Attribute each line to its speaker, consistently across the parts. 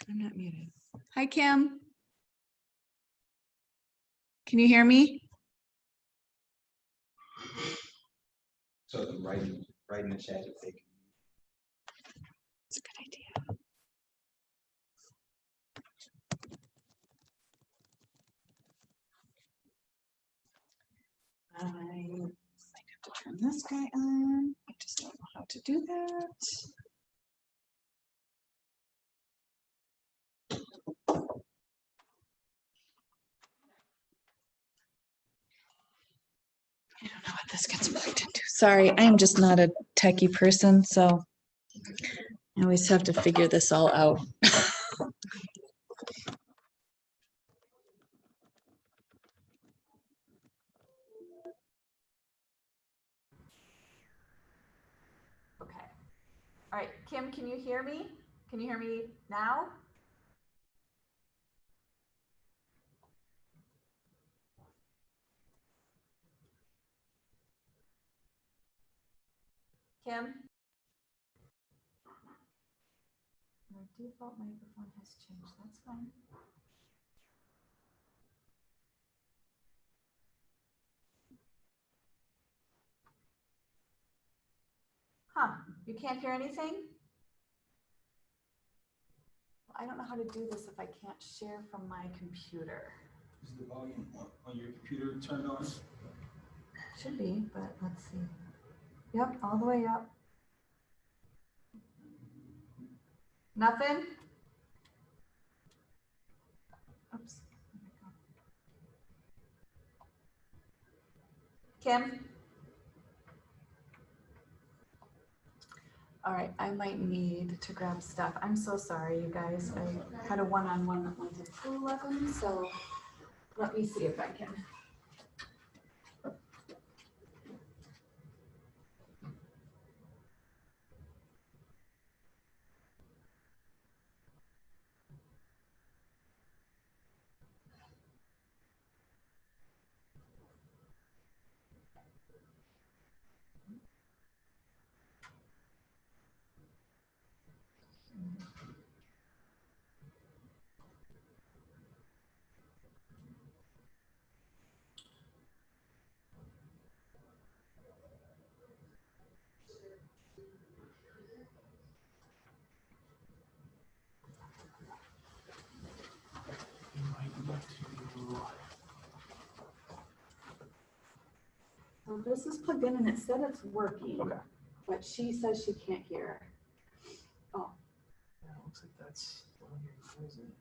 Speaker 1: I'm not muted. Hi, Kim. Can you hear me?
Speaker 2: So right in the chat if they can.
Speaker 1: It's a good idea. I might have to turn this guy on. I just don't know how to do that. I don't know what this gets plugged into. Sorry, I am just not a techie person, so I always have to figure this all out. Okay. All right, Kim, can you hear me? Can you hear me now? Kim? My default microphone has changed. That's fine. Huh, you can't hear anything? I don't know how to do this if I can't share from my computer.
Speaker 2: Is the volume on your computer turned on?
Speaker 1: Should be, but let's see. Yep, all the way up. Nothing? Oops. Kim? All right, I might need to grab stuff. I'm so sorry, you guys. I had a one-on-one that went to 2:11, so let me see if I can. So this is plugged in and it said it's working.
Speaker 2: Okay.
Speaker 1: But she says she can't hear. Oh.
Speaker 2: Yeah, looks like that's the one you're using.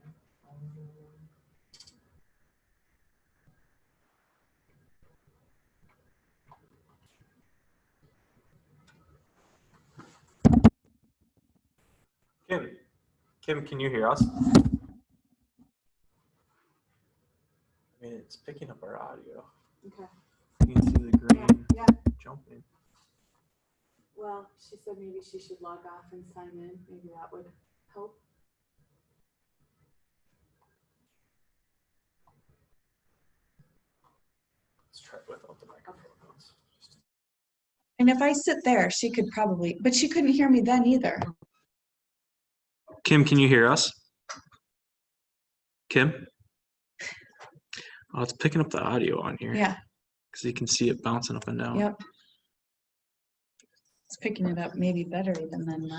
Speaker 2: Kim, can you hear us? I mean, it's picking up our audio.
Speaker 1: Okay.
Speaker 2: You can see the green
Speaker 1: Yeah.
Speaker 2: jumping.
Speaker 1: Well, she said maybe she should log off and sign in. Maybe that would help.
Speaker 2: Let's try it without the microphone.
Speaker 1: And if I sit there, she could probably, but she couldn't hear me then either.
Speaker 2: Kim, can you hear us? Kim? Oh, it's picking up the audio on here.
Speaker 1: Yeah.
Speaker 2: Because you can see it bouncing up and down.
Speaker 1: Yep. It's picking it up maybe better even than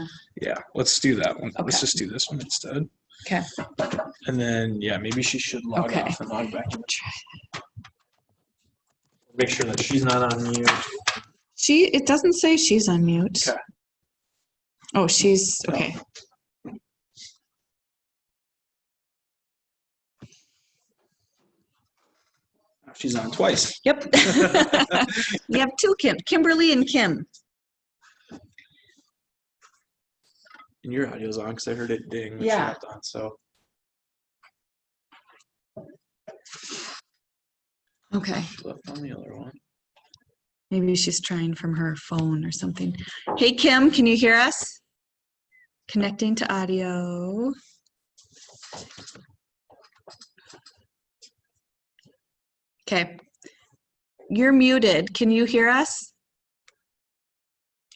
Speaker 2: Yeah, let's do that one.
Speaker 1: Okay.
Speaker 2: Let's just do this one instead.
Speaker 1: Okay.
Speaker 2: And then, yeah, maybe she should log
Speaker 1: Okay.
Speaker 2: off and log back in. Make sure that she's not on mute.
Speaker 1: It doesn't say she's on mute.
Speaker 2: Okay.
Speaker 1: Oh, she's okay.
Speaker 2: She's on twice.
Speaker 1: Yep. We have two Kim, Kimberly and Kim.
Speaker 2: And your audio's on because I heard it ding when she
Speaker 1: Yeah.
Speaker 2: hopped on. So
Speaker 1: Okay.
Speaker 2: left on the other one.
Speaker 1: Maybe she's trying from her phone or something. Hey, Kim, can you hear us? Connecting to audio. Okay. You're muted. Can you hear us?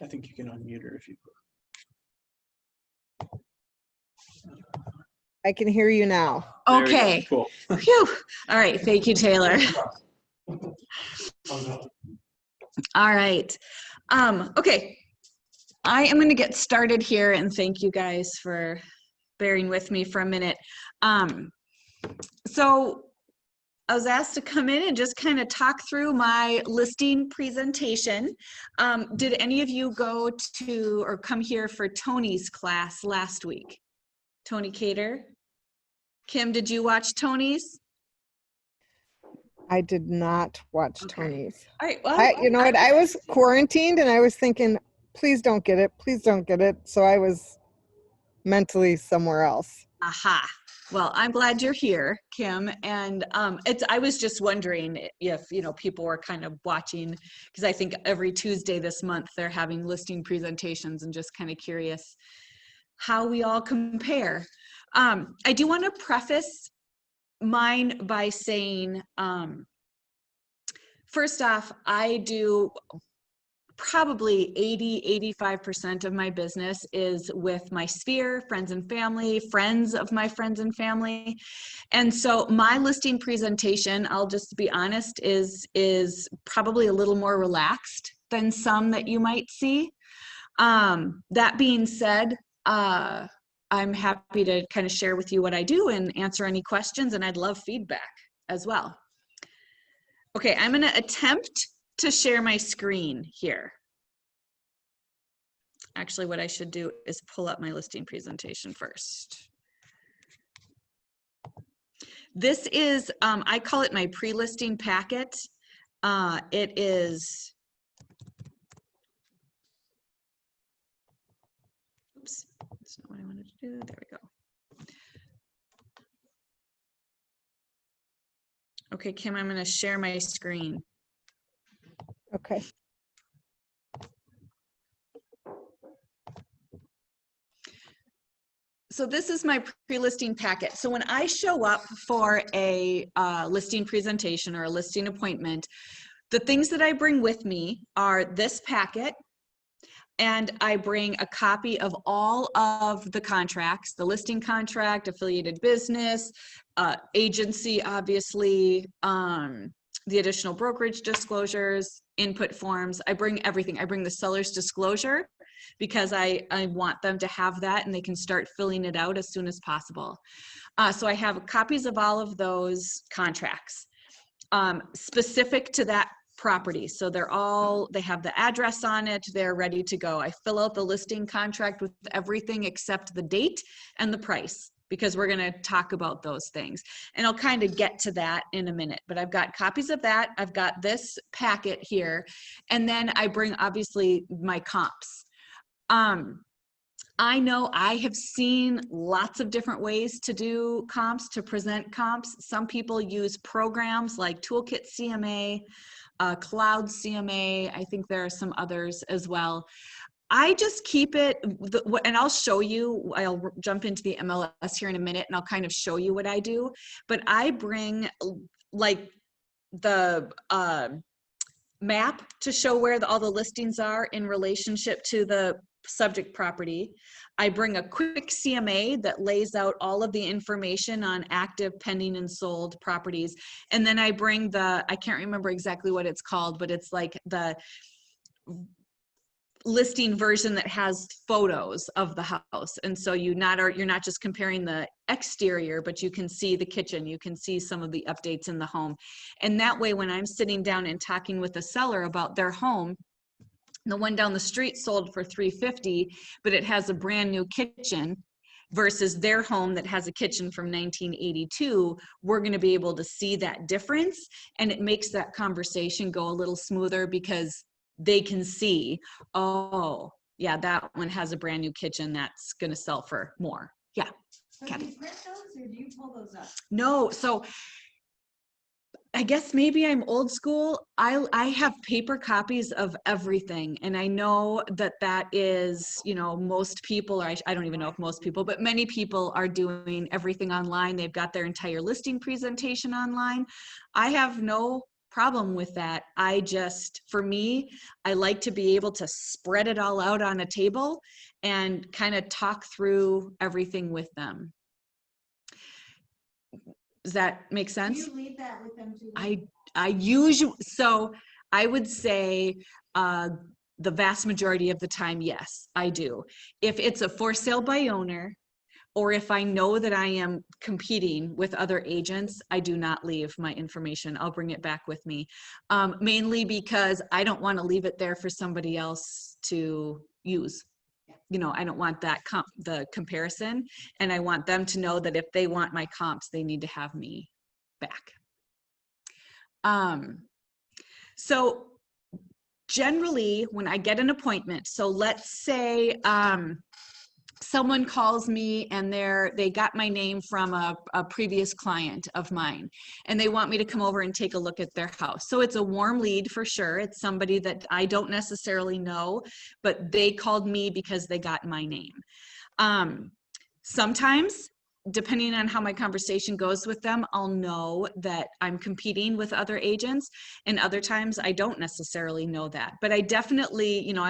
Speaker 2: I think you can unmute her if you.
Speaker 3: I can hear you now.
Speaker 4: There we go.
Speaker 5: Okay.
Speaker 4: Cool.
Speaker 5: Phew. All right. Thank you, Taylor. All right. Okay. I am going to get started here, and thank you guys for bearing with me for a minute. So I was asked to come in and just kind of talk through my listing presentation. Did any of you go to or come here for Tony's class last week? Tony Cater? Kim, did you watch Tony's?
Speaker 3: I did not watch
Speaker 5: Okay.
Speaker 3: Tony's.
Speaker 5: All right. Well,
Speaker 3: You know what? I was quarantined and I was thinking, please don't get it. Please don't get it. So I was mentally somewhere else.
Speaker 5: Aha. Well, I'm glad you're here, Kim. And I was just wondering if, people were kind of watching, because I think every Tuesday this month they're having listing presentations, and just kind of curious how we all compare. I do want to preface mine by saying, first off, I do probably 85% of my business is with my sphere, friends and family, friends of my friends and family. And so my listing presentation, I'll just be honest, is probably a little more relaxed than some that you might see. That being said, I'm happy to kind of share with you what I do and answer any questions, and I'd love feedback as well. Okay, I'm going to attempt to share my screen here. Actually, what I should do is pull up my listing presentation first. This is, I call it my pre-listing packet. It is, oops, that's not what I wanted to do. There we go. Okay, Kim, I'm going to share my screen.
Speaker 3: Okay.
Speaker 5: So this is my pre-listing packet. So when I show up for a listing presentation or a listing appointment, the things that I bring with me are this packet, and I bring a copy of all of the contracts, the listing contract, affiliated business, agency, obviously, the additional brokerage disclosures, input forms. I bring everything. I bring the seller's disclosure because I want them to have that and they can start filling it out as soon as possible. So I have copies of all of those contracts specific to that property. So they have the address on it, they're ready to go. I fill out the listing contract with everything except the date and the price, because we're going to talk about those things. And I'll kind of get to that in a minute, but I've got copies of that. I've got this packet here, and then I bring obviously my comps. I know I have seen lots of different ways to do comps, to present comps. Some people use programs like Toolkit CMA, Cloud CMA. I think there are some others as well. I just keep it, and I'll show you, I'll jump into the MLS here in a minute and I'll kind of show you what I do. But I bring like the map to show where all the listings are in relationship to the subject property. I bring a quick CMA that lays out all of the information on active, pending, and sold properties. And then I bring I can't remember exactly what it's called, but it's like the listing version that has photos of the house. And so you're not just comparing the exterior, but you can see the kitchen, you can see some of the updates in the home. And that way, when I'm sitting down and talking with the seller about their home, the one down the street sold for $350, but it has a brand new kitchen, versus their home that has a kitchen from 1982, we're going to be able to see that difference. And it makes that conversation go a little smoother because they can see, oh, yeah, that one has a brand new kitchen that's going to sell for more. Yeah.
Speaker 1: So do you print those or do you pull those up?
Speaker 5: No. So I guess maybe I'm old school. I have paper copies of everything. And I know that is, most people, or I don't even know if most people, but many people are doing everything online. They've got their entire listing presentation online. I have no problem with that. For me, I like to be able to spread it all out on a table and kind of talk through everything with them. Does that make
Speaker 4: Do
Speaker 5: sense?
Speaker 4: you leave that with them too?
Speaker 5: I usually, so I would say the vast majority of the time, yes, I do. If it's a for sale by owner, or if I know that I am competing with other agents, I do not leave my information. I'll bring it back with me. Mainly because I don't want to leave it there for somebody else to use. You know, I don't want that the comparison, and I want them to know that if they want my comps, they need to have me back. So generally when I get an appointment, so let's say someone calls me and they got my name from a previous client of mine, and they want me to come over and take a look at their house. So it's a warm lead for sure. It's somebody that I don't necessarily know, but they called me because they got my name. Sometimes, depending on how my conversation goes with them, I'll know that I'm competing with other agents, and other times I don't necessarily know that. But I definitely, you know,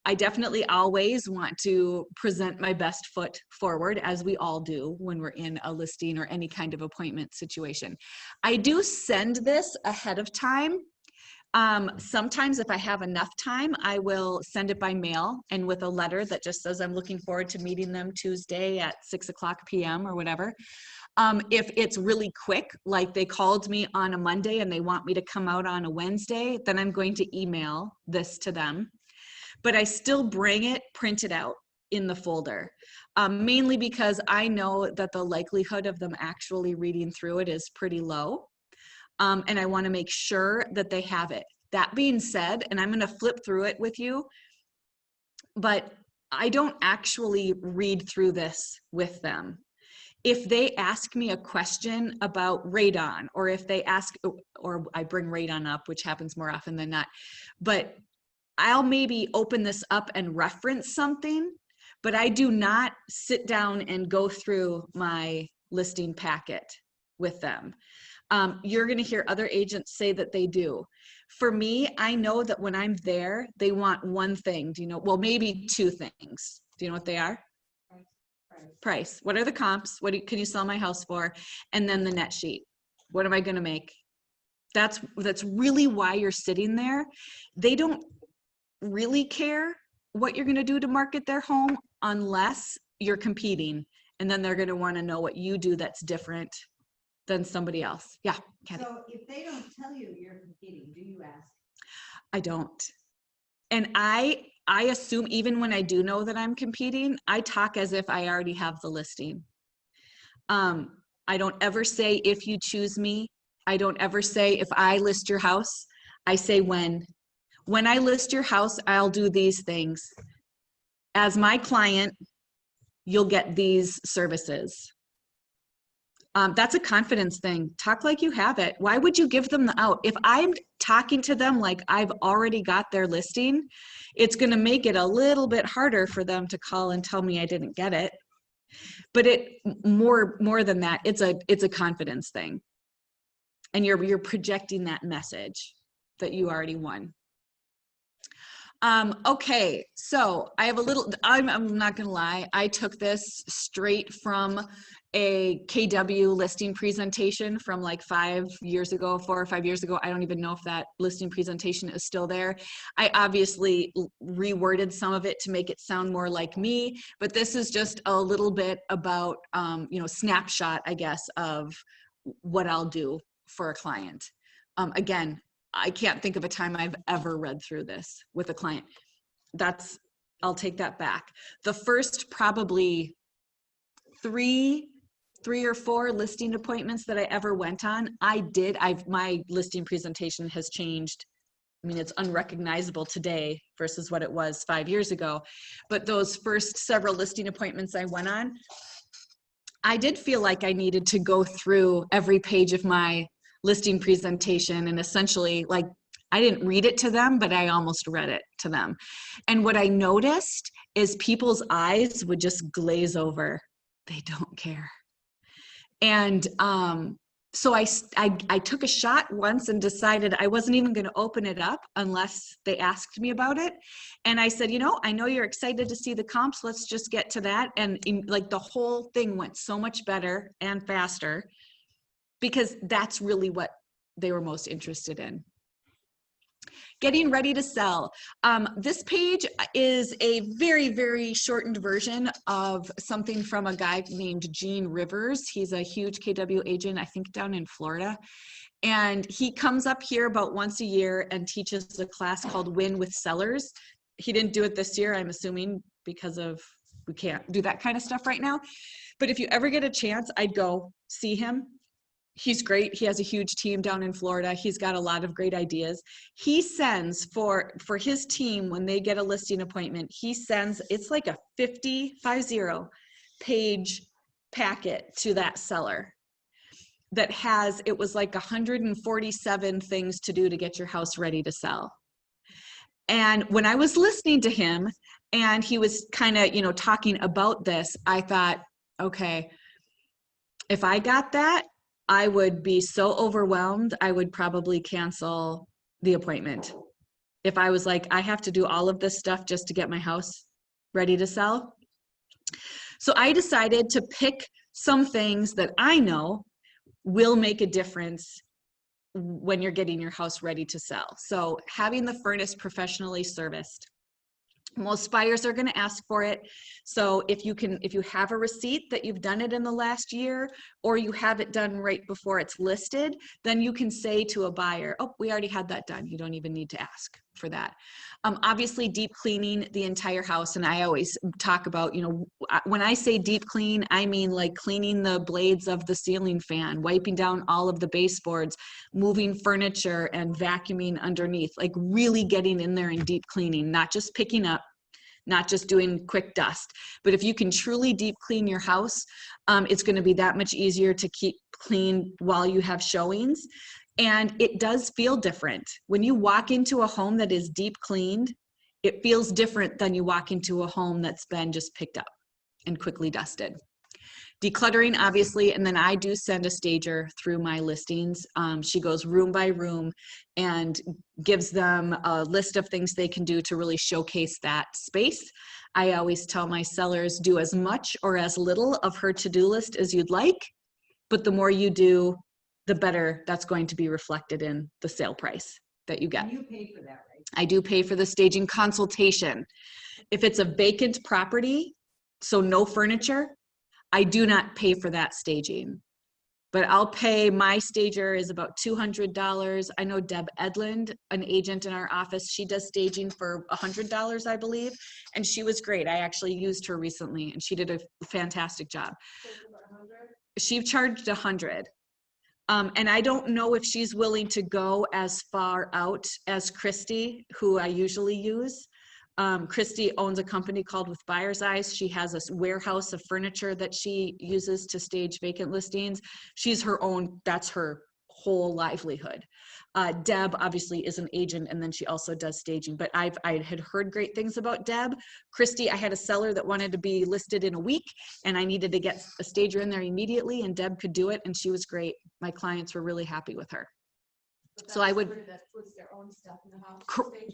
Speaker 5: I definitely always want to present my best foot forward, as we all do when we're in a listing or any kind of appointment situation. I do send this ahead of time. Sometimes if I have enough time, I will send it by mail and with a letter that just says I'm looking forward to meeting them Tuesday at 6:00 p.m. or whatever. If it's really quick, like they called me on a Monday and they want me to come out on a Wednesday, then I'm going to email this to them. But I still bring it printed out in the folder, mainly because I know that the likelihood of them actually reading through it is pretty low. And I want to make sure that they have it. That being said, and I'm going to flip through it with you, but I don't actually read through this with them. If they ask me a question about radon, or if they ask, or I bring radon up, which happens more often than not, but I'll maybe open this up and reference something, but I do not sit down and go through my listing packet with them. You're going to hear other agents say that they do. For me, I know that when I'm there, they want one thing. Do you know? Well, maybe two things. Do you know what they are? Price. What are the comps? Can you sell my house for? And then the net sheet. What am I going to make? That's really why you're sitting there. They don't really care what you're going to do to market their home unless you're competing, and then they're going to want to know what you do that's different than somebody else. Yeah, Kathy.
Speaker 4: So if they don't tell you you're competing, do you ask?
Speaker 5: I don't. And I assume even when I do know that I'm competing, I talk as if I already have the listing. I don't ever say if you choose me. I don't ever say if I list your house. I say when. When I list your house, I'll do these things. As my client, you'll get these services. That's a confidence thing. Talk like you have it. Why would you give them the out? If I'm talking to them like I've already got their listing, it's going to make it a little bit harder for them to call and tell me I didn't get it. But more than that, it's a confidence thing. And you're projecting that message that you already won. Okay, so I have I'm not gonna lie, I took this straight from a KW listing presentation from like 4 or 5 years ago. I don't even know if that listing presentation is still there. I obviously reworded some of it to make it sound more like me, but this is just a little bit about, snapshot, I guess, of what I'll do for a client. Again, I can't think of a time I've ever read through this with a client. I'll take that back. The first probably three or four listing appointments that I ever went on, my listing presentation has changed. I mean, it's unrecognizable today versus what it was 5 years ago. But those first several listing appointments I went on, I did feel like I needed to go through every page of my listing presentation and essentially, like, I didn't read it to them, but I almost read it to them. And what I noticed is people's eyes would just glaze over. They don't care. And So I took a shot once and decided I wasn't even going to open it up unless they asked me about it. And I said, I know you're excited to see the comps. Let's just get to that. And like the whole thing went so much better and faster because that's really what they were most interested in. Getting ready to sell. This page is a very, very shortened version of something from a guy named Gene Rivers. He's a huge KW agent, I think down in Florida. And he comes up here about once a year and teaches a class called Win with Sellers. He didn't do it this year, I'm assuming because of we can't do that kind of stuff right now. But if you ever get a chance, I'd go see him. He's great. He has a huge team down in Florida. He's got a lot of great ideas. He sends for his team, when they get a listing appointment, he sends, it's like a 50 page packet to that seller that has, it was like 147 things to do to get your house ready to sell. And when I was listening to him and he was kind of, talking about this, I thought, okay, if I got that, I would be so overwhelmed, I would probably cancel the appointment. If I was like, I have to do all of this stuff just to get my house ready to sell. So I decided to pick some things that I know will make a difference when you're getting your house ready to sell. So having the furnace professionally serviced. Most buyers are going to ask for it. So if you have a receipt that you've done it in the last year, or you have it done right before it's listed, then you can say to a buyer, oh, we already had that done. You don't even need to ask for that. Obviously deep cleaning the entire house. And I always talk about, when I say deep clean, I mean like cleaning the blades of the ceiling fan, wiping down all of the baseboards, moving furniture and vacuuming underneath, like really getting in there and deep cleaning, not just picking up, not just doing quick dust. But if you can truly deep clean your house, it's going to be that much easier to keep clean while you have showings. And it does feel different. When you walk into a home that is deep cleaned, it feels different than you walk into a home that's been just picked up and quickly dusted. Decluttering, obviously, and then I do send a stager through my listings. She goes room by room and gives them a list of things they can do to really showcase that space. I always tell my sellers, do as much or as little of her to-do list as you'd like, but the more you do, the better that's going to be reflected in the sale price that you get.
Speaker 4: And you pay for that, right?
Speaker 5: I do pay for the staging consultation. If it's a vacant property, so no furniture, I do not pay for that staging, but I'll pay, my stager is about $200. I know Deb Edlund, an agent in our office, she does staging for $100, I believe, and she was great. I actually used her recently and she did a fantastic job. She charged $100. And I don't know if she's willing to go as far out as Christy, who I usually use. Christy owns a company called With Buyer's Eyes. She has a warehouse of furniture that she uses to stage vacant listings. She's her own, that's her whole livelihood. Deb obviously is an agent, and then she also does staging, but I had heard great things about Deb. Christy, I had a seller that wanted to be listed in a week and I needed to get a stager in there immediately, and Deb could do it and she was great. My clients were really happy with her. So I would,
Speaker 1: that puts their own stuff in the house.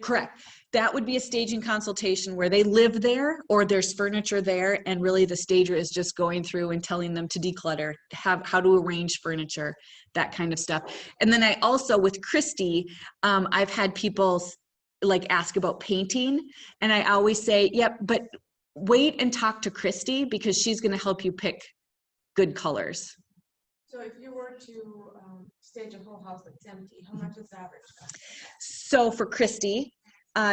Speaker 5: correct. That would be a staging consultation where they live there or there's furniture there, and really the stager is just going through and telling them to declutter, how to arrange furniture, that kind of stuff. And then I also, with Christy, I've had people like ask about painting, and I always say, yep, but wait and talk to Christy because she's going to help you pick good colors.
Speaker 1: So if you were to stage a whole house that's empty, how much is average cost?
Speaker 5: So for Christy,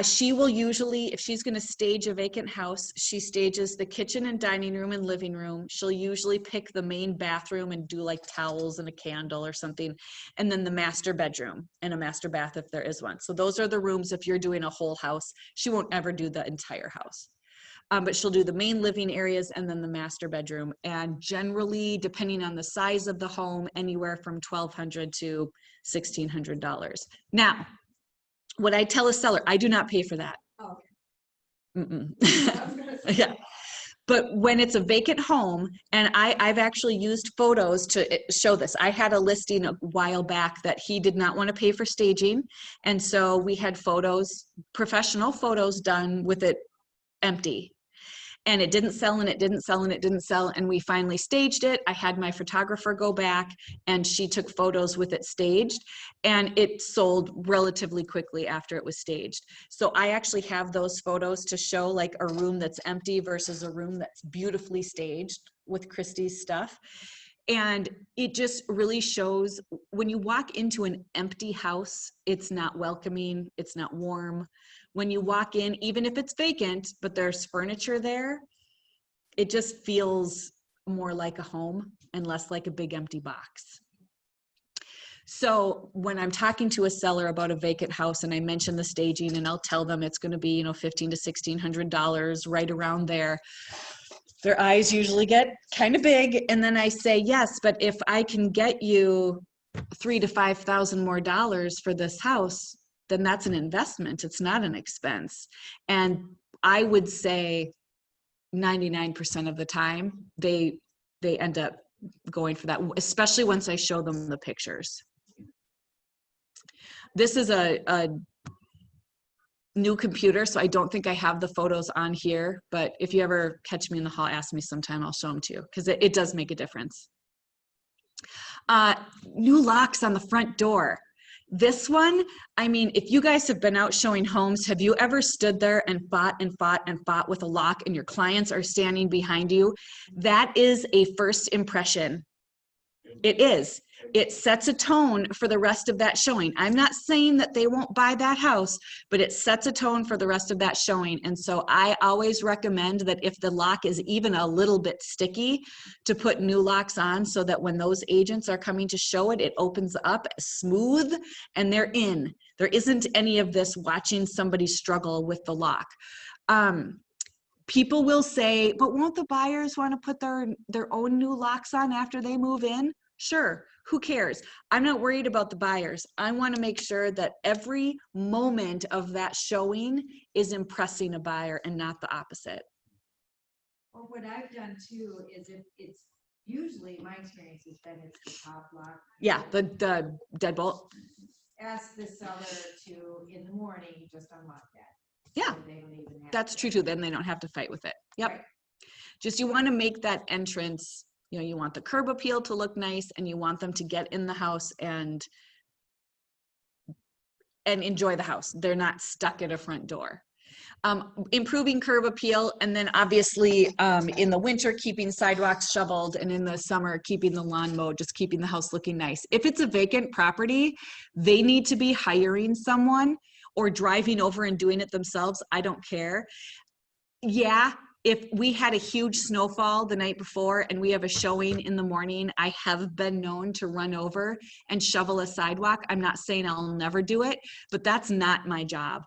Speaker 5: she will usually, if she's going to stage a vacant house, she stages the kitchen and dining room and living room. She'll usually pick the main bathroom and do like towels and a candle or something, and then the master bedroom and a master bath if there is one. So those are the rooms if you're doing a whole house. She won't ever do the entire house. But she'll do the main living areas and then the master bedroom. And generally, depending on the size of the home, anywhere from $1,200 to $1,600. Now, what I tell a seller, I do not pay for that.
Speaker 1: Oh,
Speaker 5: Mm-mm.
Speaker 1: okay.
Speaker 5: Yeah. But when it's a vacant home, and I've actually used photos to show this. I had a listing a while back that he did not want to pay for staging. And so we had photos, professional photos done with it empty. And it didn't sell, and it didn't sell, and it didn't sell. And we finally staged it. I had my photographer go back, and she took photos with it staged, and it sold relatively quickly after it was staged. So I actually have those photos to show like a room that's empty versus a room that's beautifully staged with Christie's stuff. And it just really shows when you walk into an empty house, it's not welcoming, it's not warm. When you walk in, even if it's vacant, but there's furniture there, it just feels more like a home and less like a big empty box. So when I'm talking to a seller about a vacant house and I mention the staging, and I'll tell them it's going to be, $1,500 to $1,600, right around there, their eyes usually get kind of big. And then I say, yes, but if I can get you $3,000 to $5,000 more for this house, then that's an investment. It's not an expense. And I would say 99% of the time, they end up going for that, especially once I show them the pictures. This is a new computer, so I don't think I have the photos on here, but if you ever catch me in the hall, ask me sometime, I'll show them to you, because it does make a difference. New locks on the front door. This one, I mean, if you guys have been out showing homes, have you ever stood there and fought and fought and fought with a lock and your clients are standing behind you? That is a first impression. It is. It sets a tone for the rest of that showing. I'm not saying that they won't buy that house, but it sets a tone for the rest of that showing. And so I always recommend that if the lock is even a little bit sticky, to put new locks on, so that when those agents are coming to show it, it opens up smooth and they're in. There isn't any of this watching somebody struggle with the lock. People will say, but won't the buyers want to put their own new locks on after they move in? Sure, who cares? I'm not worried about the buyers. I want to make sure that every moment of that showing is impressing a buyer and not the opposite.
Speaker 4: Or what I've done too is if it's usually, my experience has been it's the top lock.
Speaker 5: Yeah, the deadbolt.
Speaker 4: Ask the seller to, in the morning, just unlock that.
Speaker 5: Yeah,
Speaker 4: So they don't even have
Speaker 5: that's
Speaker 4: to-
Speaker 5: true too. Then they don't have to fight with it. Yep.
Speaker 4: Right.
Speaker 5: Just you want to make that entrance, you want the curb appeal to look nice, and you want them to get in the house and enjoy the house. They're not stuck at a front door. Improving curb appeal, and then obviously in the winter, keeping sidewalks shoveled, and in the summer, keeping the lawn mowed, just keeping the house looking nice. If it's a vacant property, they need to be hiring someone or driving over and doing it themselves. I don't care. Yeah, if we had a huge snowfall the night before and we have a showing in the morning, I have been known to run over and shovel a sidewalk. I'm not saying I'll never do it, but that's not my job.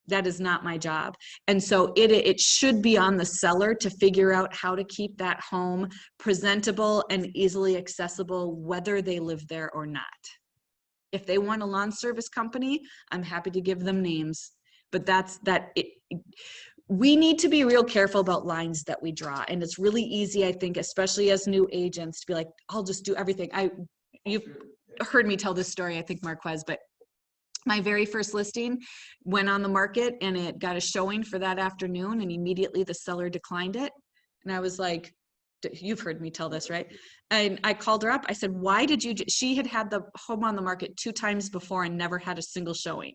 Speaker 5: That is not my job. And so it should be on the seller to figure out how to keep that home presentable and easily accessible, whether they live there or not. If they want a lawn service company, I'm happy to give them names, but we need to be real careful about lines that we draw. And it's really easy, I think, especially as new agents, to be like, I'll just do everything. You've heard me tell this story, I think, Marquez, but my very first listing went on the market and it got a showing for that afternoon, and immediately the seller declined it. And I was like, you've heard me tell this, right? And I called her up. I said, why did you, she had had the home on the market 2 times before and never had a single showing.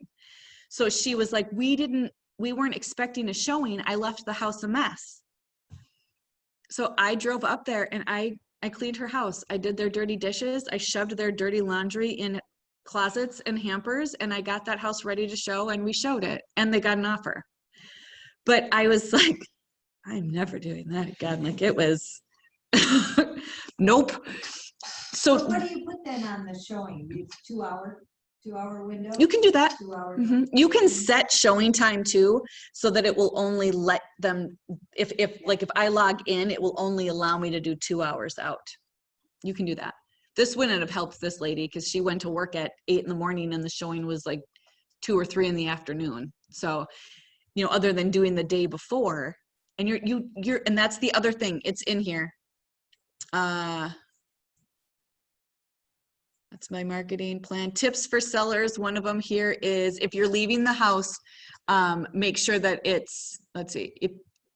Speaker 5: So she was like, we weren't expecting a showing. I left the house a mess. So I drove up there and I cleaned her house. I did their dirty dishes. I shoved their dirty laundry in closets and hampers, and I got that house ready to show, and we showed it, and they got an offer. But I was like, I'm never doing that again. Like, it was, nope. So
Speaker 4: So what do you put then on the showing? It's 2-hour window?
Speaker 5: you can do that.
Speaker 4: 2 hours.
Speaker 5: You can set showing time too, so that it will only let them, if I log in, it will only allow me to do 2 hours out. You can do that. This wouldn't have helped this lady because she went to work at 8 in the morning and the showing was like 2 or 3 in the afternoon. So, other than doing the day before, And and that's the other thing, it's in here. That's my marketing plan. Tips for sellers. One of them here is if you're leaving the house, make sure that it's, let's see, if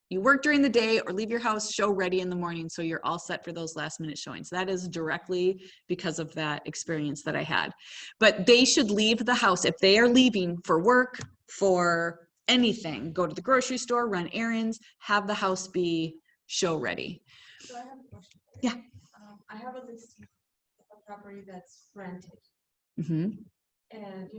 Speaker 5: you work during the day or leave your house, show ready in the morning so you're all set for those last minute showings. That is directly because of that experience that I had. But they should leave the house if they are leaving for work, for anything, go to the grocery store, run errands, have the house be show ready.
Speaker 6: So I have a question.
Speaker 5: Yeah.
Speaker 6: I have a listing of a property that's rented,
Speaker 5: Mm-hmm.
Speaker 6: and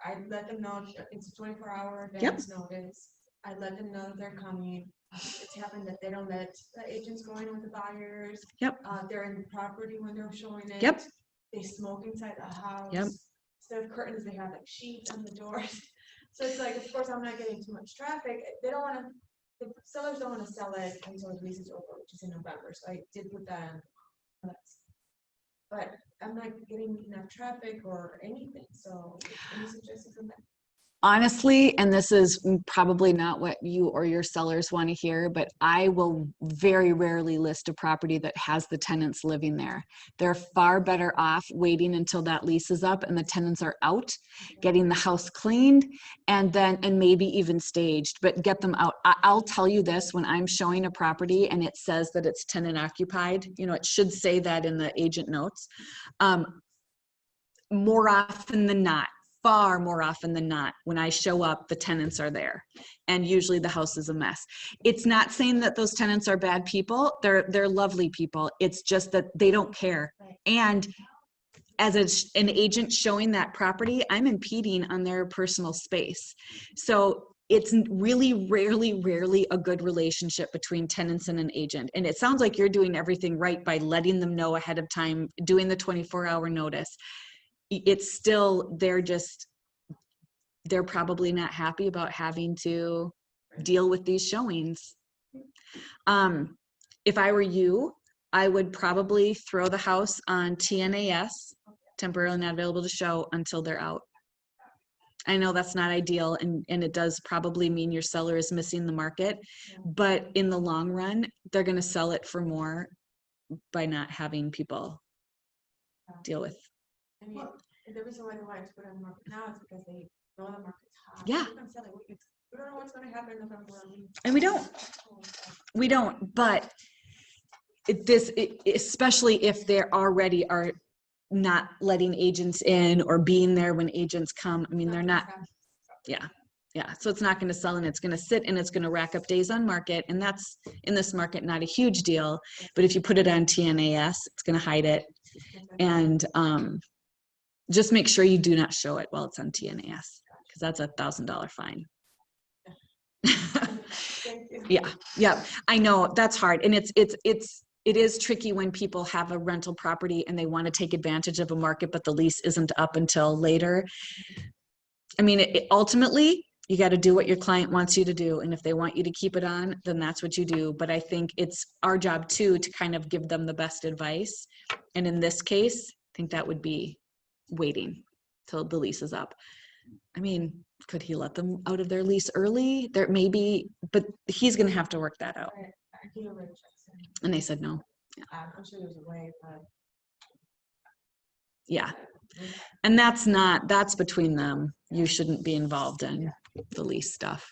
Speaker 6: I let them know it's a 24-hour
Speaker 5: Yep.
Speaker 6: advance notice. I let them know that they're coming. It's happened that they don't let the agents go in with the buyers.
Speaker 5: Yep.
Speaker 6: They're in the property when they're showing it.
Speaker 5: Yep.
Speaker 6: They smoke inside the house.
Speaker 5: Yep.
Speaker 6: Instead of curtains, they have like sheets on the doors. So it's like, of course, I'm not getting too much traffic. They don't want to. The sellers don't want to sell it until the lease is over, which is in November. So I did put that on. But I'm not getting enough traffic or anything. So any suggestions on that?
Speaker 5: Honestly, and this is probably not what you or your sellers want to hear, but I will very rarely list a property that has the tenants living there. They're far better off waiting until that lease is up and the tenants are out, getting the house cleaned, and maybe even staged, but get them out. I'll tell you this, when I'm showing a property and it says that it's tenant occupied, it should say that in the agent notes. More often than not, far more often than not, when I show up, the tenants are there, and usually the house is a mess. It's not saying that those tenants are bad people. They're lovely people. It's just that they don't care. And as an agent showing that property, I'm impeding on their personal space. So it's really rarely a good relationship between tenants and an agent. And it sounds like you're doing everything right by letting them know ahead of time, doing the 24-hour notice. It's still, they're probably not happy about having to deal with these showings. If I were you, I would probably throw the house on TNAS, temporarily not available to show, until they're out. I know that's not ideal, and it does probably mean your seller is missing the market, but in the long run, they're going to sell it for more by not having people deal with.
Speaker 6: I mean, the reason why they wanted to put it on the market now is because they know the market's hot.
Speaker 5: Yeah.
Speaker 6: We don't know what's going to happen in November.
Speaker 5: And we don't, but especially if they're already are not letting agents in or being there when agents come. I mean, they're not, yeah. So it's not going to sell, and it's going to sit, and it's going to rack up days on market. And that's, in this market, not a huge deal. But if you put it on TNAS, it's going to hide it. And just make sure you do not show it while it's on TNAS, because that's a $1,000 fine. Yeah, I know that's hard. And it is tricky when people have a rental property and they want to take advantage of a market, but the lease isn't up until later. I mean, ultimately, you got to do what your client wants you to do. And if they want you to keep it on, then that's what you do. But I think it's our job too, to kind of give them the best advice. And in this case, I think that would be waiting till the lease is up. I mean, could he let them out of their lease early? There maybe, but he's going to have to work that out. And they said no.
Speaker 6: I'm sure there's a way, but
Speaker 5: yeah. And that's between them. You shouldn't be involved in the lease stuff.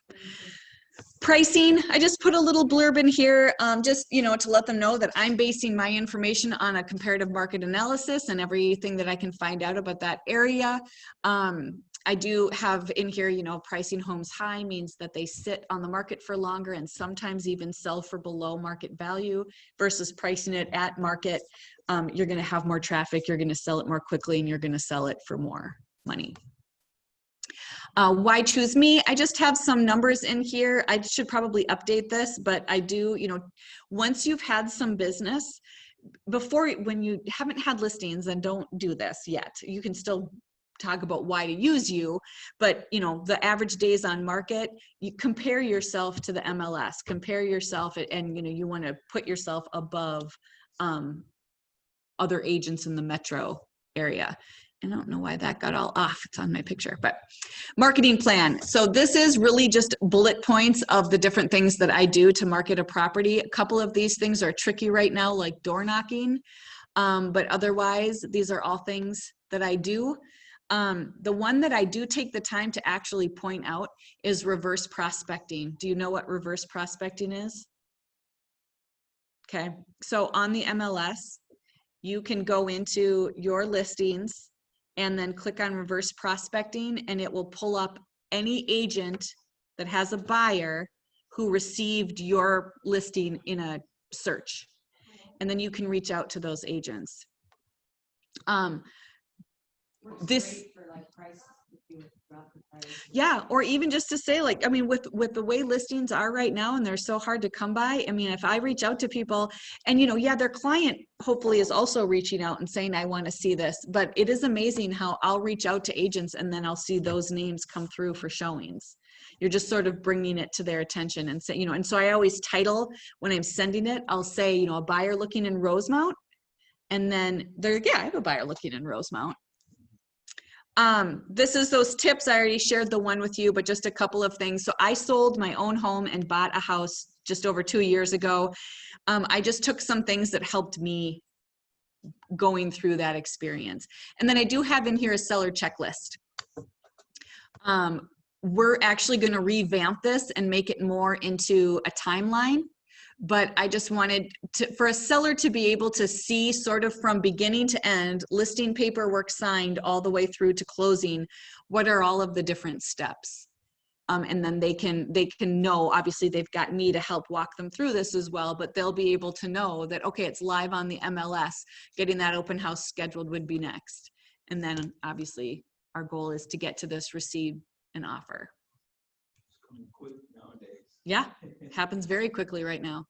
Speaker 5: Pricing, I just put a little blurb in here, just, to let them know that I'm basing my information on a comparative market analysis and everything that I can find out about that area. I do have in here, pricing homes high means that they sit on the market for longer and sometimes even sell for below market value, versus pricing it at market. You're going to have more traffic, you're going to sell it more quickly, and you're going to sell it for more money. Why choose me? I just have some numbers in here. I should probably update this, but I do, once you've had some business, when you haven't had listings, then don't do this yet. You can still talk about why to use you, but the average days on market, you compare yourself to the MLS, compare yourself, and you want to put yourself above other agents in the metro area. I don't know why that got all off. It's on my picture, but marketing plan. So this is really just bullet points of the different things that I do to market a property. A couple of these things are tricky right now, like door knocking. But otherwise, these are all things that I do. The one that I do take the time to actually point out is reverse prospecting. Do you know what reverse prospecting is? Okay, so on the MLS, you can go into your listings and then click on reverse prospecting, and it will pull up any agent that has a buyer who received your listing in a search. And then you can reach out to those agents.
Speaker 4: Works
Speaker 5: This-
Speaker 4: great for like price, if you drop the price.
Speaker 5: Yeah, or even just to say, like, I mean, with the way listings are right now, and they're so hard to come by, I mean, if I reach out to people and, you know, yeah, their client hopefully is also reaching out and saying, I want to see this, but it is amazing how I'll reach out to agents and then I'll see those names come through for showings. You're just sort of bringing it to their attention and say, you know, and so I always title when I'm sending it, I'll say, you know, a buyer looking in Rosemount. And then they're, yeah, I have a buyer looking in Rosemount. This is those tips. I already shared the one with you, but just a couple of things. So I sold my own home and bought a house just over 2 years ago. I just took some things that helped me going through that experience. And then I do have in here a seller checklist. We're actually going to revamp this and make it more into a timeline. But I just wanted for a seller to be able to see sort of from beginning to end, listing paperwork signed all the way through to closing, what are all of the different steps? And then they can know, obviously they've got me to help walk them through this as well, but they'll be able to know that, okay, it's live on the MLS, getting that open house scheduled would be next. And then obviously our goal is to get to this receive an offer. Yeah, it happens very quickly right now.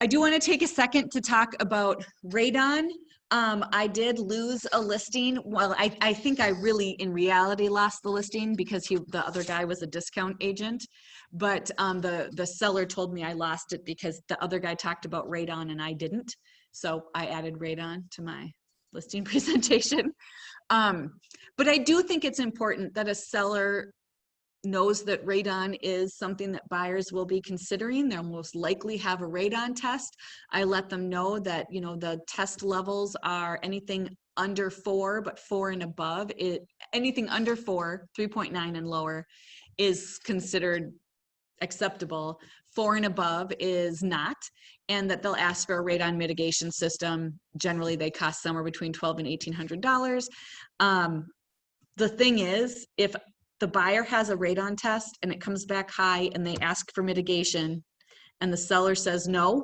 Speaker 5: I do want to take a second to talk about radon. I did lose a listing. Well, I think I really, in reality, lost the listing because the other guy was a discount agent. But the seller told me I lost it because the other guy talked about radon and I didn't. So I added radon to my listing presentation. But I do think it's important that a seller knows that radon is something that buyers will be considering. They'll most likely have a radon test. I let them know that, you know, the test levels are anything under 4, but 4 and above. Anything under 4, 3.9 and lower is considered acceptable. 4 and above is not, and that they'll ask for a radon mitigation system. Generally, they cost somewhere between $1,200 and $1,800. The thing is, if the buyer has a radon test and it comes back high and they ask for mitigation and the seller says no,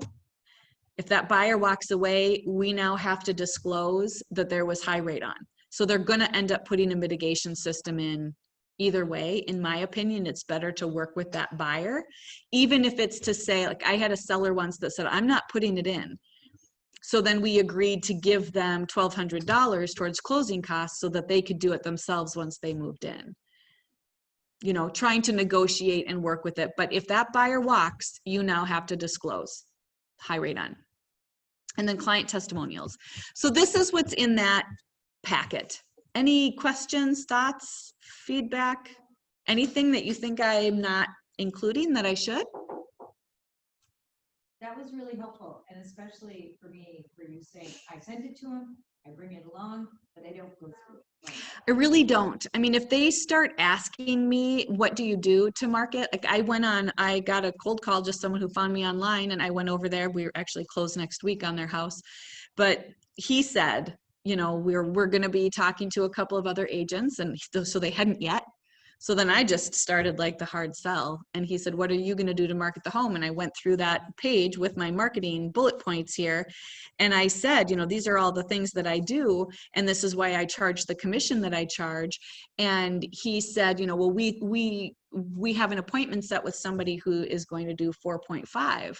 Speaker 5: if that buyer walks away, we now have to disclose that there was high radon. So they're going to end up putting a mitigation system in either way. In my opinion, it's better to work with that buyer, even if it's to say, like I had a seller once that said, I'm not putting it in. So then we agreed to give them $1,200 towards closing costs so that they could do it themselves once they moved in. You know, trying to negotiate and work with it. But if that buyer walks, you now have to disclose high radon. And then client testimonials. So this is what's in that packet. Any questions, thoughts, feedback, anything that you think I'm not including that I should?
Speaker 4: That was really helpful, and especially for me, for you saying, I send it to them, I bring it along, but I don't go through it.
Speaker 5: I really don't. I mean, if they start asking me, what do you do to market? Like I got a cold call, just someone who found me online, and I went over there. We were actually closed next week on their house. But he said, you know, we're going to be talking to a couple of other agents, and so they hadn't yet. So then I just started like the hard sell. And he said, what are you going to do to market the home? And I went through that page with my marketing bullet points here. And I said, you know, these are all the things that I do. And this is why I charge the commission that I charge. And he said, you know, well, we have an appointment set with somebody who is going to do 4.5.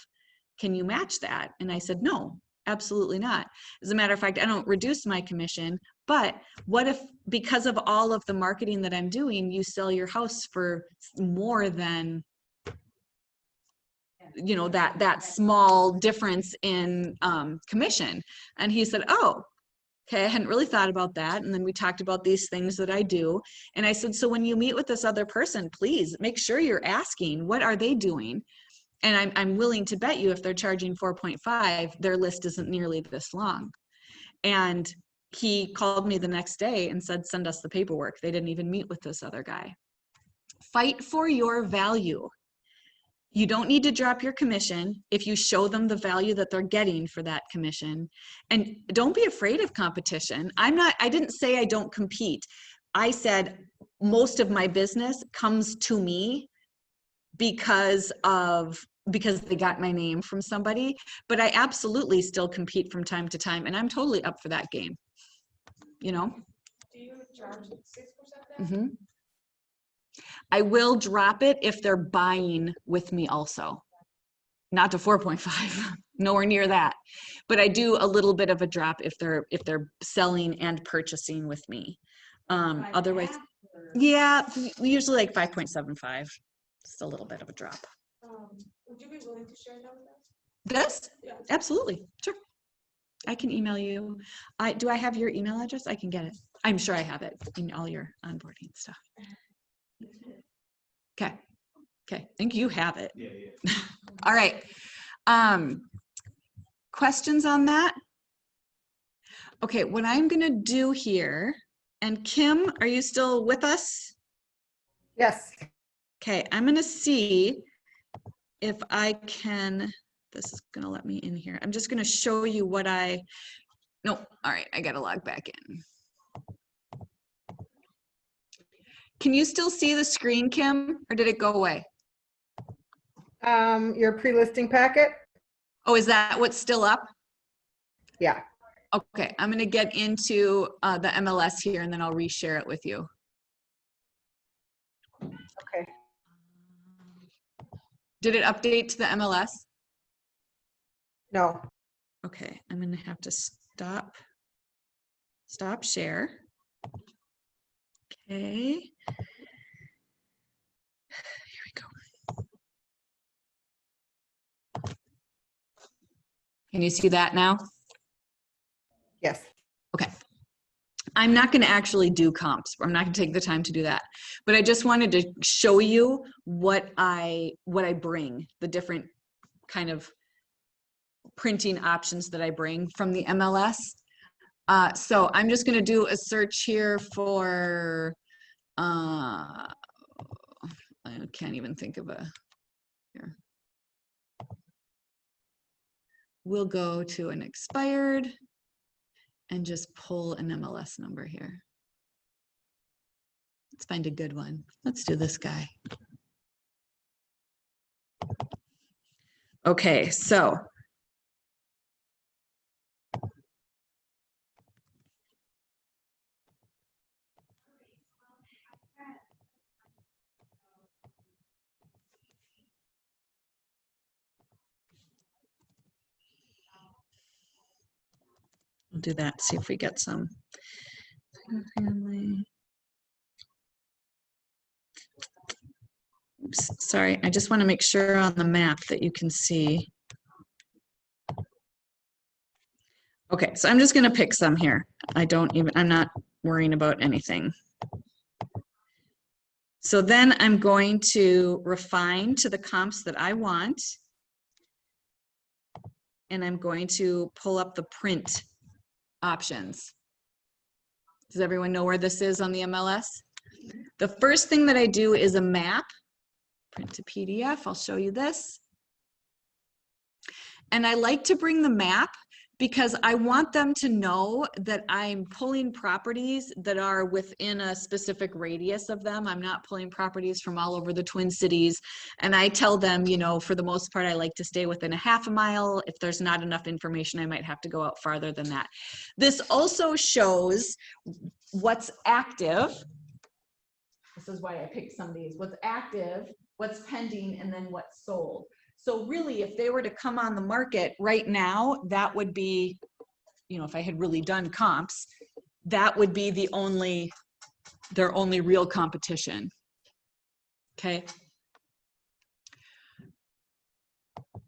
Speaker 5: Can you match that? And I said, no, absolutely not. As a matter of fact, I don't reduce my commission. But what if, because of all of the marketing that I'm doing, you sell your house for more than, you know, that small difference in commission? And he said, oh, Okay, I hadn't really thought about that. And then we talked about these things that I do. And I said, so when you meet with this other person, please make sure you're asking, what are they doing? And I'm willing to bet you if they're charging 4.5, their list isn't nearly this long. And he called me the next day and said, send us the paperwork. They didn't even meet with this other guy. Fight for your value. You don't need to drop your commission if you show them the value that they're getting for that commission. And don't be afraid of competition. I didn't say I don't compete. I said most of my business comes to me because they got my name from somebody, but I absolutely still compete from time to time, and I'm totally up for that game. You know?
Speaker 6: Do you charge 6% now?
Speaker 5: Mm-hmm. I will drop it if they're buying with me also. Not to 4.5, nowhere near that. But I do a little bit of a drop if they're selling and purchasing with me. Otherwise, yeah, usually like 5.75. Just a little bit of a drop.
Speaker 6: Would you be willing to share that with us?
Speaker 5: This?
Speaker 6: Yeah.
Speaker 5: Absolutely, sure. I can email you. Do I have your email address? I can get it. I'm sure I have it in all your onboarding stuff. Okay. Okay. I think you have it.
Speaker 2: Yeah.
Speaker 5: All right. Questions on that? Okay, what I'm going to do here, and Kim, are you still with us?
Speaker 3: Yes.
Speaker 5: Okay, I'm going to see if I can, this is going to let me in here. I'm just going to show you what no, all right, I got to log back in. Can you still see the screen, Kim, or did it go away?
Speaker 3: Your pre-listing packet?
Speaker 5: Oh, is that what's still up?
Speaker 3: Yeah.
Speaker 5: Okay, I'm going to get into the MLS here and then I'll reshare it with you.
Speaker 3: Okay.
Speaker 5: Did it update to the MLS?
Speaker 3: No.
Speaker 5: Okay, I'm going to have to stop share. Okay. Here we go. Can you see that now?
Speaker 3: Yes.
Speaker 5: Okay. I'm not going to actually do comps. I'm not going to take the time to do that. But I just wanted to show you what I bring, the different kind of printing options that I bring from the MLS. So I'm just going to do a search here for, I can't even think of here. We'll go to an expired and just pull an MLS number here. Let's find a good one. Let's do this guy. Okay, so we'll do that, see if we get some. Family. Oops, sorry, I just want to make sure on the map that you can see. Okay, so I'm just going to pick some here. I'm not worrying about anything. So then I'm going to refine to the comps that I want. And I'm going to pull up the print options. Does everyone know where this is on the MLS? The first thing that I do is a map. Print to PDF, I'll show you this. And I like to bring the map because I want them to know that I'm pulling properties that are within a specific radius of them. I'm not pulling properties from all over the Twin Cities. And I tell them, you know, for the most part, I like to stay within a half a mile. If there's not enough information, I might have to go out farther than that. This also shows what's active. This is why I picked some of these. What's active, what's pending, and then what's sold. So really, if they were to come on the market right now, that would be, you know, if I had really done comps, that would be their only real competition. Okay.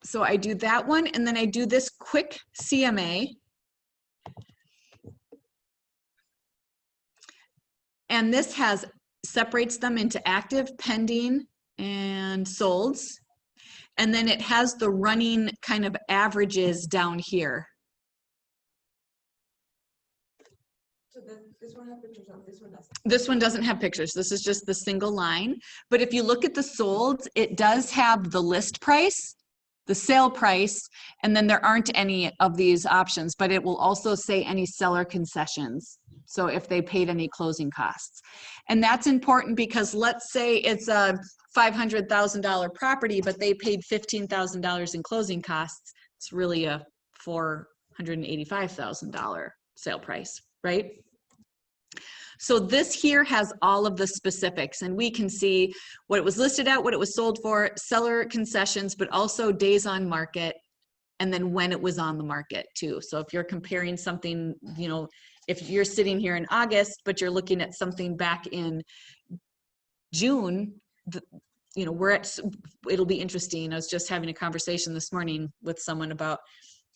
Speaker 5: So I do that one, and then I do this quick CMA. And this separates them into active, pending, and solds. And then it has the running kind of averages down here.
Speaker 6: So this one has pictures of, this one doesn't.
Speaker 5: This one doesn't have pictures. This is just the single line. But if you look at the solds, it does have the list price, the sale price, and then there aren't any of these options, but it will also say any seller concessions. So if they paid any closing costs. And that's important because let's say it's a $500,000 property, but they paid $15,000 in closing costs. It's really a $485,000 sale price, right? So this here has all of the specifics, and we can see what it was listed at, what it was sold for, seller concessions, but also days on market, and then when it was on the market too. So if you're comparing something, you know, if you're sitting here in August, but you're looking at something back in June, you know, it'll be interesting. I was just having a conversation this morning with someone about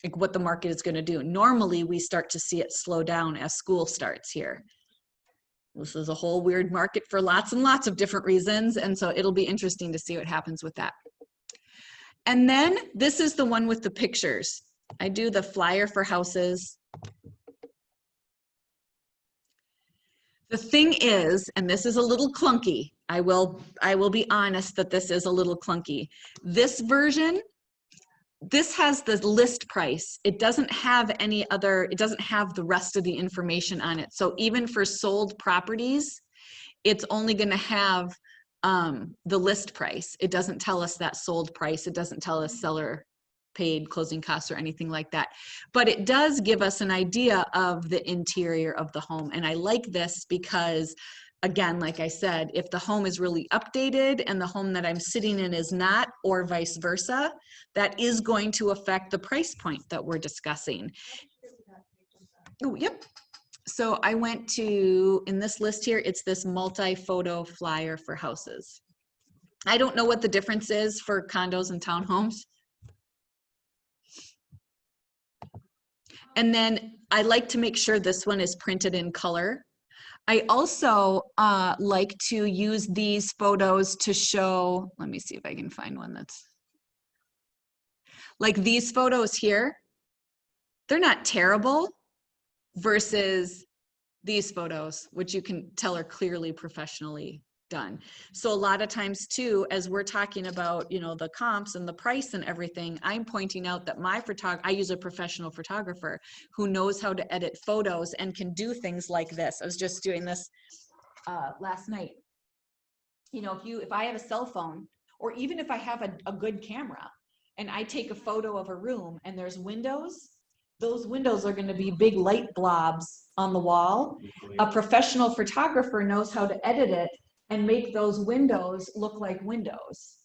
Speaker 5: like what the market is going to do. Normally we start to see it slow down as school starts here. This is a whole weird market for lots and lots of different reasons. And so it'll be interesting to see what happens with that. And then this is the one with the pictures. I do the flyer for houses. The thing is, and this is a little clunky, I will be honest that this is a little clunky. This version, this has the list price. It doesn't have any other, it doesn't have the rest of the information on it. So even for sold properties, it's only going to have the list price. It doesn't tell us that sold price. It doesn't tell us seller paid closing costs or anything like that. But it does give us an idea of the interior of the home. And I like this because, again, like I said, if the home is really updated and the home that I'm sitting in is not, or vice versa, that is going to affect the price point that we're discussing. Oh, yep. So I went to, in this list here, it's this multi-photo flyer for houses. I don't know what the difference is for condos and townhomes. And then I like to make sure this one is printed in color. I also like to use these photos to show, let me see if I can find one that's, like these photos here, they're not terrible versus these photos, which you can tell are clearly professionally done. So a lot of times too, as we're talking about, you know, the comps and the price and everything, I'm pointing out that I use a professional photographer who knows how to edit photos and can do things like this. I was just doing this last night. You know, if I have a cell phone, or even if I have a good camera and I take a photo of a room and there's windows, those windows are going to be big light blobs on the wall. A professional photographer knows how to edit it and make those windows look like windows.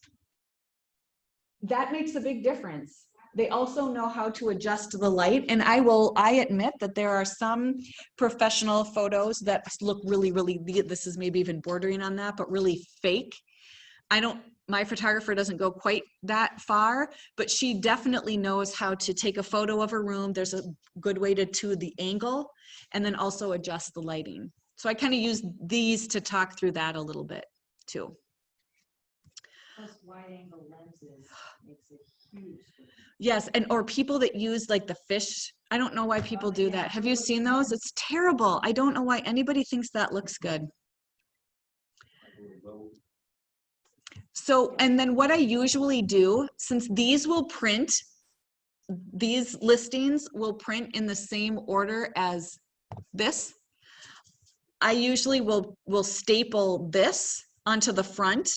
Speaker 5: That makes a big difference. They also know how to adjust the light. And I admit that there are some professional photos that look really, this is maybe even bordering on that, but really fake. My photographer doesn't go quite that far, but she definitely knows how to take a photo of a room. There's a good way to the angle and then also adjust the lighting. So I kind of use these to talk through that a little bit too.
Speaker 4: Plus wide angle lenses makes a huge difference.
Speaker 5: Yes, or people that use like the fish. I don't know why people do that. Have you seen those? It's terrible. I don't know why anybody thinks that looks good. So, and then what I usually do, since these listings will print in the same order as this, I usually will staple this onto the front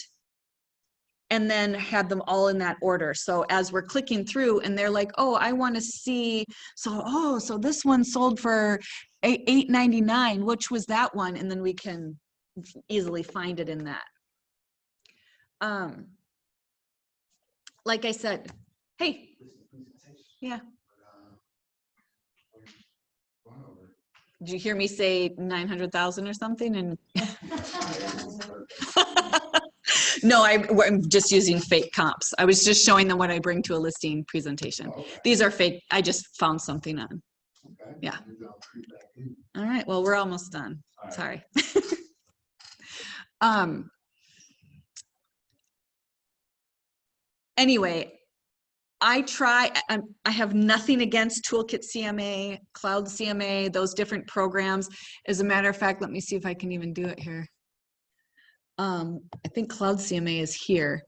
Speaker 5: and then have them all in that order. So as we're clicking through and they're like, oh, I want to see, so this one sold for $8.99, which was that one? And then we can easily find it in that. Like I said, hey, yeah. Did you hear me say 900,000 or something? And no, I'm just using fake comps. I was just showing them what I bring to a listing presentation. Oh, okay. These are fake. I just found something on. Okay. Yeah. All right. Well, we're almost done. Right. Sorry. Anyway, I have nothing against Toolkit CMA, Cloud CMA, those different programs. As a matter of fact, let me see if I can even do it here. I think Cloud CMA is here.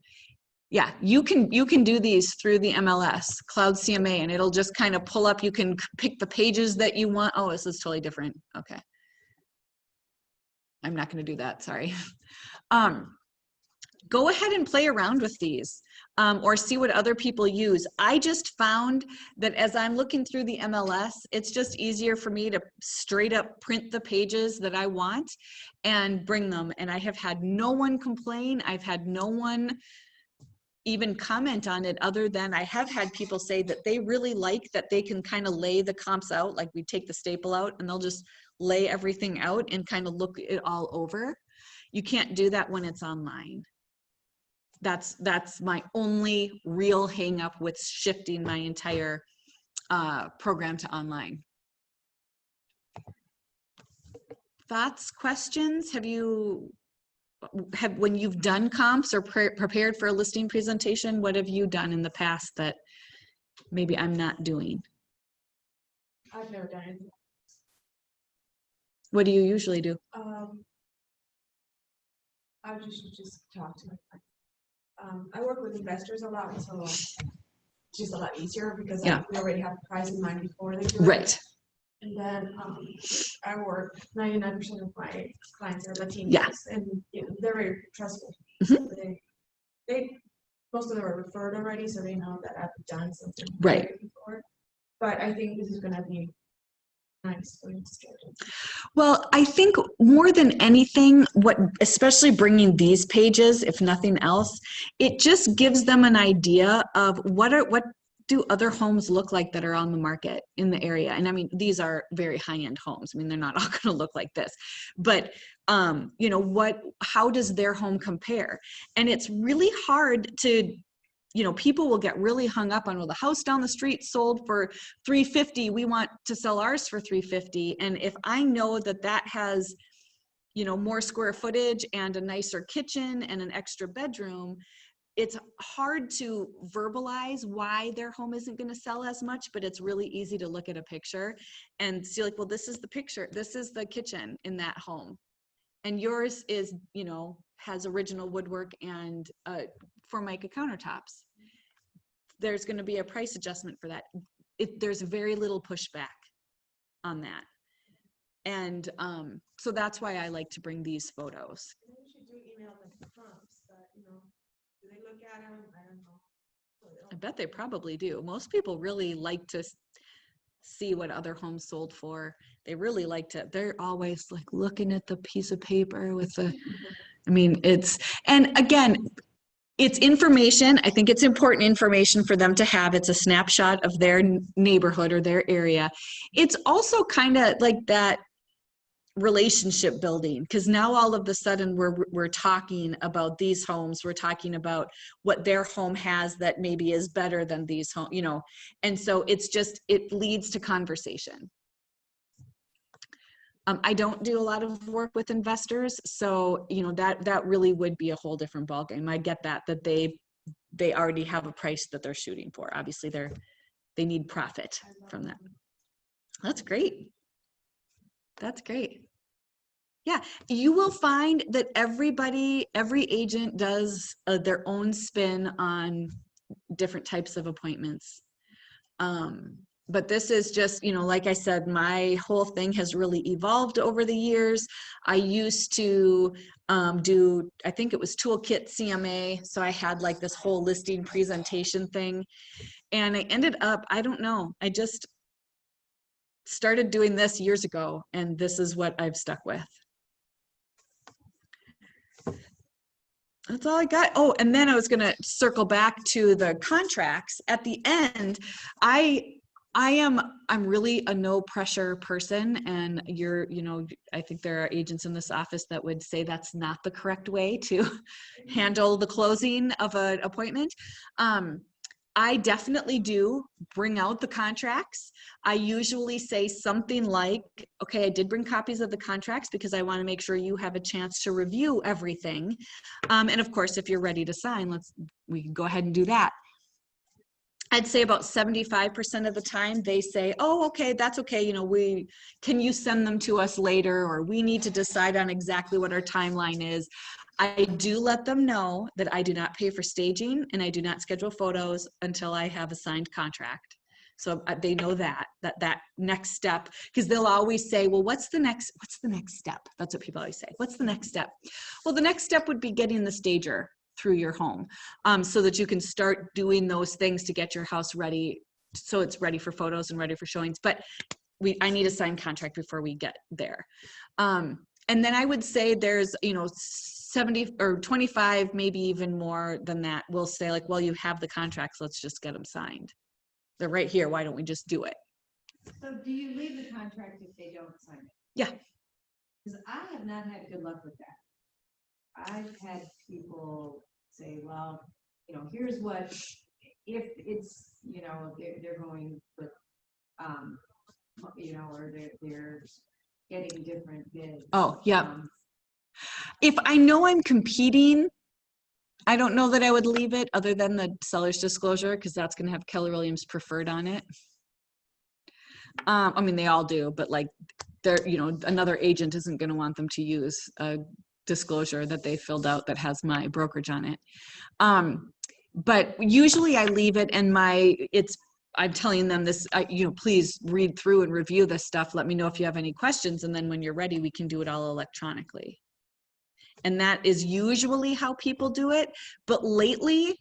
Speaker 5: Yeah, you can do these through the MLS, Cloud CMA, and it'll just kind of pull up. You can pick the pages that you want. Oh, this is totally different. Okay. I'm not going to do that. Sorry. Go ahead and play around with these or see what other people use. I just found that as I'm looking through the MLS, it's just easier for me to straight up print the pages that I want and bring them. And I have had no one complain. I've had no one even comment on it, other than I have had people say that they really like that they can kind of lay the comps out, like we take the staple out and they'll just lay everything out and kind of look it all over. You can't do that when it's online. That's my only real hang up with shifting my entire program to online. Thoughts, questions? When you've done comps or prepared for a listing presentation, what have you done in the past that maybe I'm not doing?
Speaker 6: I've never done it.
Speaker 5: What do you usually do?
Speaker 6: I just talk to my friends. I work with investors a lot, so it's just a lot easier because
Speaker 5: Yeah.
Speaker 6: we already have the price in mind before they do it.
Speaker 5: Right.
Speaker 6: And then I work 99% of my clients are Latinos,
Speaker 5: Yeah.
Speaker 6: and they're very trustful.
Speaker 5: Mhm.
Speaker 6: So they most of them are referred already, so they know that I've done something
Speaker 5: Right.
Speaker 6: before. But I think this is going to be nice for you to schedule.
Speaker 5: Well, I think more than anything, especially bringing these pages, if nothing else, it just gives them an idea of what do other homes look like that are on the market in the area. And I mean, these are very high-end homes. I mean, they're not all going to look like this, but you know, how does their home compare? And it's really hard to, you know, people will get really hung up on, well, the house down the street sold for $350. We want to sell ours for $350. And if I know that that has, you know, more square footage and a nicer kitchen and an extra bedroom, it's hard to verbalize why their home isn't going to sell as much, but it's really easy to look at a picture and see, like, well, this is the picture. This is the kitchen in that home. And yours is, you know, has original woodwork and Formica countertops. There's going to be a price adjustment for that. There's very little pushback on that. And so that's why I like to bring these photos.
Speaker 6: Maybe we should do email them comps, but you know, do they look at them? I don't know.
Speaker 5: I bet they probably do. Most people really like to see what other homes sold for. They really like to, they're always like looking at the piece of paper with the, I mean, and again, it's information. I think it's important information for them to have. It's a snapshot of their neighborhood or their area. It's also kind of like that relationship building, because now all of a sudden we're talking about these homes. We're talking about what their home has that maybe is better than these homes, you know, and so it leads to conversation. I don't do a lot of work with investors, so you know that really would be a whole different ballgame. I get that they already have a price that they're shooting for. Obviously, they need profit from that. That's great. That's great. Yeah, you will find that every agent does their own spin on different types of appointments. But this is just, you know, like I said, my whole thing has really evolved over the years. I used to do, I think it was Toolkit CMA. So I had like this whole listing presentation thing. And I ended up, I don't know, I just started doing this years ago. And this is what I've stuck with. That's all I got. Oh, and then I was going to circle back to the contracts. At the end, I'm really a no pressure person, and you know, I think there are agents in this office that would say that's not the correct way to handle the closing of an appointment. I definitely do bring out the contracts. I usually say something like, okay, I did bring copies of the contracts because I want to make sure you have a chance to review everything. And of course, if you're ready to sign, we can go ahead and do that. I'd say about 75% of the time they say, oh, okay, that's okay. You know, can you send them to us later? Or we need to decide on exactly what our timeline is. I do let them know that I do not pay for staging and I do not schedule photos until I have a signed contract. So they know that next step, because they'll always say, well, what's the next step? That's what people always say. What's the next step? Well, the next step would be getting the stager through your home, so that you can start doing those things to get your house ready, so it's ready for photos and ready for showings. But I need a signed contract before we get there. And then I would say there's, 70 or 25, maybe even more than that, will say like, well, you have the contracts, let's just get them signed. They're right here, why don't we just do it?
Speaker 4: So do you leave the contract if they don't sign it?
Speaker 5: Yeah.
Speaker 4: Because I have not had good luck with that. I've had people say, well, here's what, if it's, they're going with, or they're getting different bids.
Speaker 5: Oh, yeah. If I know I'm competing, I don't know that I would leave it other than the seller's disclosure, because that's going to have Keller Williams preferred on it. I mean, they all do, but like another agent isn't going to want them to use a disclosure that they filled out that has my brokerage on it. But usually I leave it, and I'm telling them this, please read through and review this stuff. Let me know if you have any questions. And then when you're ready, we can do it all electronically. And that is usually how people do it. But lately,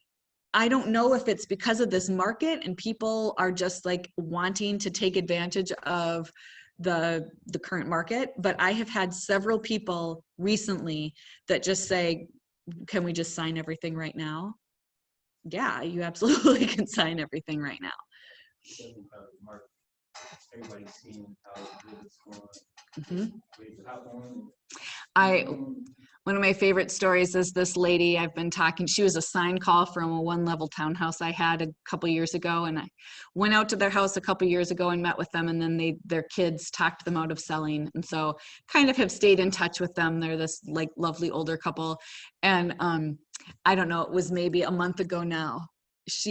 Speaker 5: I don't know if it's because of this market and people are just like wanting to take advantage of the current market. But I have had several people recently that just say, can we just sign everything right now? Yeah, you absolutely can sign everything right now.
Speaker 2: Everybody's seeing how good it's going.
Speaker 5: Mm-hmm. One of my favorite stories is this lady I've been talking, she was a sign call from a 1-level townhouse I had a couple years ago, and I went out to their house a couple years ago and met with them, and then their kids talked them out of selling, and so kind of have stayed in touch with them. They're this like lovely older couple, and I don't know, it was maybe a month ago now.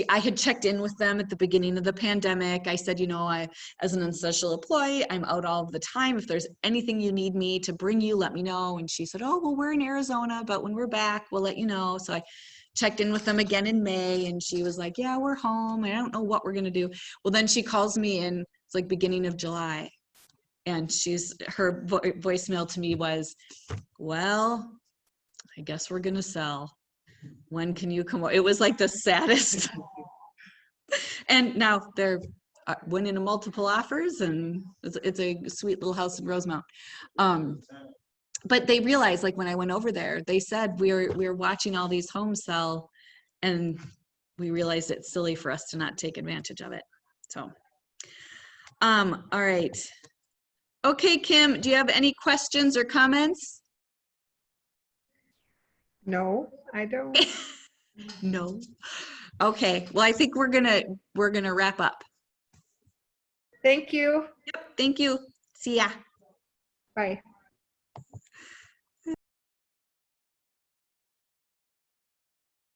Speaker 5: I had checked in with them at the beginning of the pandemic. I said, as an essential employee, I'm out all the time. If there's anything you need me to bring you, let me know. And she said, oh, well, we're in Arizona, but when we're back, we'll let you know. So I checked in with them again in May, and she was like, yeah, we're home. I don't know what we're going to do. Well, then she calls me in, it's like beginning of July. And her voicemail to me was, well, I guess we're going to sell. When can you come? It was like the saddest. And now they're winning multiple offers, and it's a sweet little house in Rosemount. But they realized, like when I went over there, they said we're watching all these homes sell, and we realized it's silly for us to not take advantage of it. So, all right. Okay, Kim, do you have any questions or comments?
Speaker 3: No, I don't.
Speaker 5: No. Okay. Well, I think we're gonna wrap up.
Speaker 3: Thank you.
Speaker 5: Thank you. See ya.
Speaker 3: Bye.